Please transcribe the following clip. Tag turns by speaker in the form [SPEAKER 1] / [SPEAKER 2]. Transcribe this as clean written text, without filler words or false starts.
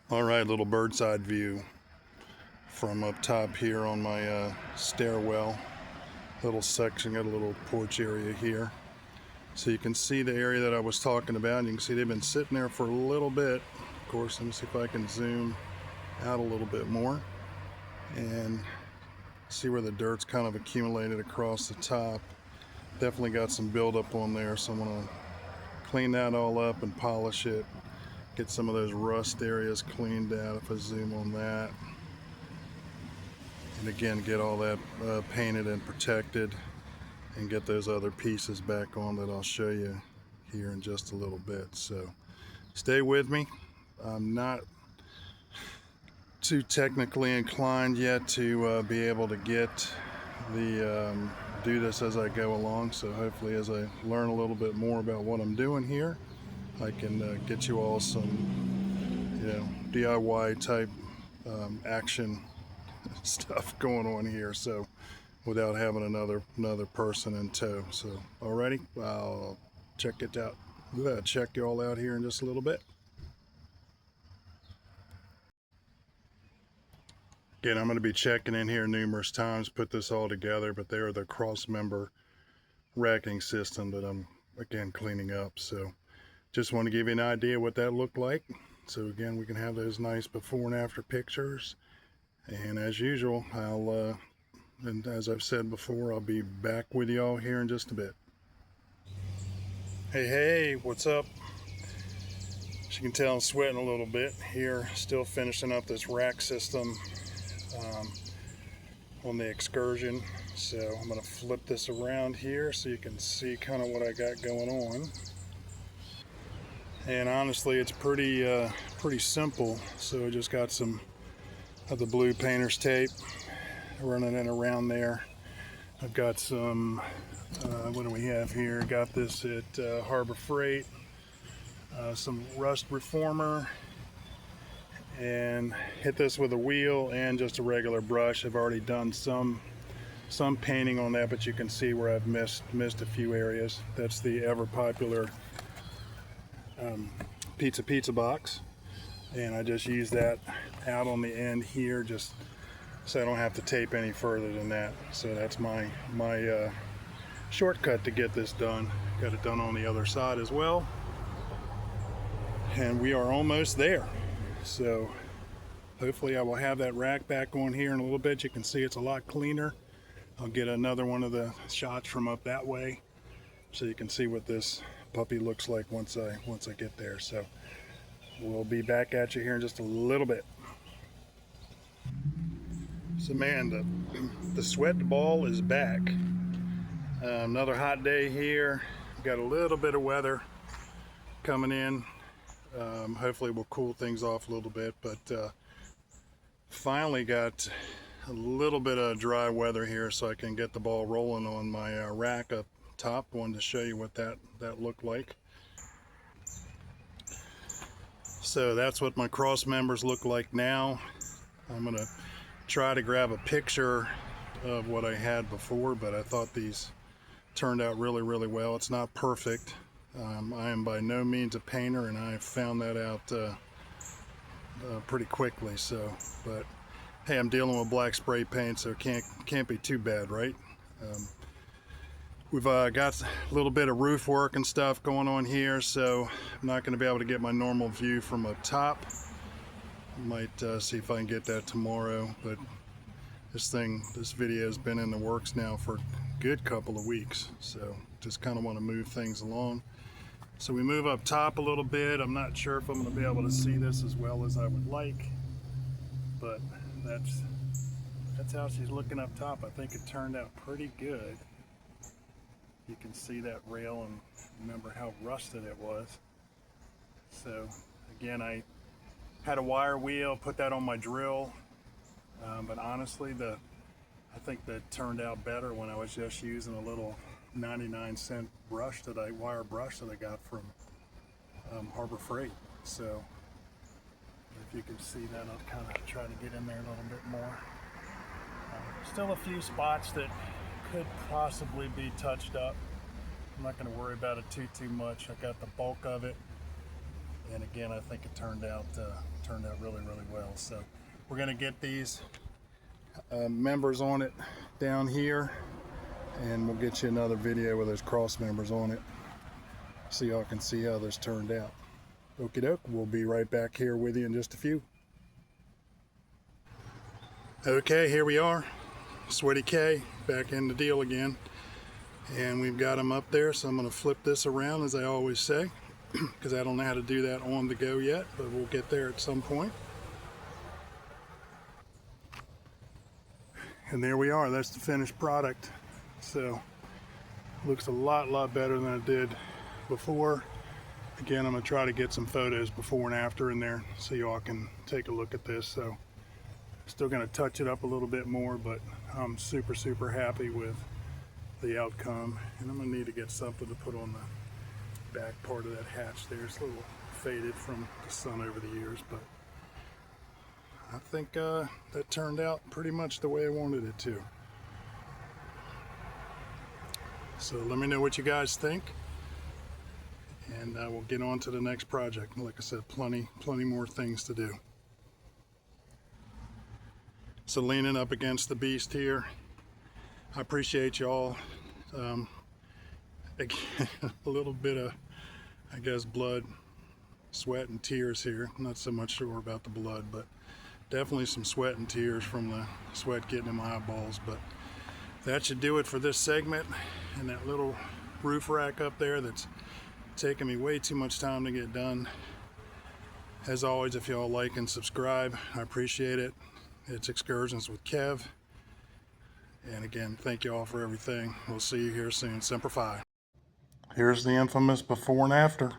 [SPEAKER 1] All right, little bird's eye view from up top here on my stairwell. Little section, got a little porch area here. So you can see the area that I was talking about. You can see they've been sitting there for a little bit. Of course, let me see if I can zoom out a little bit more and see where the dirt's kind of accumulated across the top. Definitely got some buildup on there, so I'm gonna clean that all up and polish it. Get some of those rust areas cleaned out if I zoom on that. And again, get all that painted and protected and get those other pieces back on that I'll show you here in just a little bit. So stay with me. I'm not too technically inclined yet to be able to get the do this as I go along. So hopefully as I learn a little bit more about what I'm doing here, I can get you all some, DIY type action stuff going on here. So without having another person in tow. So alrighty, I'll check you all out here in just a little bit. Again, I'm going to be checking in here numerous times, put this all together, but they're the cross member racking system that I'm again cleaning up. So just want to give you an idea what that looked like. So again, we can have those nice before and after pictures. And as usual, and as I've said before, I'll be back with y'all here in just a bit. Hey, what's up? As you can tell, I'm sweating a little bit here, still finishing up this rack system on the Excursion. So I'm going to flip this around here so you can see kind of what I got going on. And honestly, it's pretty simple. So I just got some of the blue painter's tape, running it around there. I've got some, what do we have here? Got this at Harbor Freight, some rust reformer, and hit this with a wheel and just a regular brush. I've already done some painting on that, but you can see where I've missed a few areas. That's the ever popular pizza box, and I just use that out on the end here just so I don't have to tape any further than that. So that's my shortcut to get this done. Got it done on the other side as well, and we are almost there. So hopefully I will have that rack back on here in a little bit. You can see it's a lot cleaner. I'll get another one of the shots from up that way so you can see what this puppy looks like once I get there. So we'll be back at you here in just a little bit. So man, the sweat ball is back. Another hot day here. Got a little bit of weather coming in. Hopefully we'll cool things off a little bit, but finally got a little bit of dry weather here so I can get the ball rolling on my rack up top. Wanted to show you what that looked like. So that's what my cross members look like now. I'm gonna try to grab a picture of what I had before, but I thought these turned out really well. It's not perfect. I am by no means a painter, and I found that out pretty quickly. So, but hey, I'm dealing with black spray paint, so it can't be too bad, right? We've got a little bit of roof work and stuff going on here, so I'm not going to be able to get my normal view from up top. Might see if I can get that tomorrow, but this video has been in the works now for a good couple of weeks, so just kind of want to move things along. So we move up top a little bit. I'm not sure if I'm going to be able to see this as well as I would like, but that's how she's looking up top. I think it turned out pretty good. You can see that rail and remember how rusted it was. So again, I had a wire wheel, put that on my drill, but honestly I think that turned out better when I was just using a little 99-cent brush wire brush that I got from Harbor Freight. So if you can see that, I'll kind of try to get in there a little bit more. Still a few spots that could possibly be touched up. I'm not going to worry about it too much. I got the bulk of it And again, I think it turned out really well. So we're going to get these members on it down here, and we'll get you another video with those cross members on it so y'all can see how this turned out. Okie doke, we'll be right back here with you in just a few. Okay, here we are, Sweaty K back in the deal again, and we've got them up there. So I'm going to flip this around, as I always say, because I don't know how to do that on the go yet, but we'll get there at some point. And there we are, that's the finished product. So looks a lot better than it did before. Again, I'm going to try to get some photos before and after in there so y'all can take a look at this. So still going to touch it up a little bit more, but I'm super happy with the outcome. And I'm going to need to get something to put on the back part of that hatch there. It's a little faded from the sun over the years, but I think that turned out pretty much the way I wanted it to. So let me know what you guys think, and we'll get on to the next project. Like I said, plenty more things to do. So leaning up against the beast here, I appreciate y'all. Again, a little bit of, I guess, blood, sweat, and tears here. I'm not so much sure about the blood, but definitely some sweat and tears from the sweat getting in my eyeballs. But that should do it for this segment. And that little roof rack up there that's taking me way too much time to get done. As always, if y'all like and subscribe, I appreciate it. It's Excursions with Kev. And again, thank you all for everything. We'll see you here soon. Semper Fi. Here's the infamous before and after.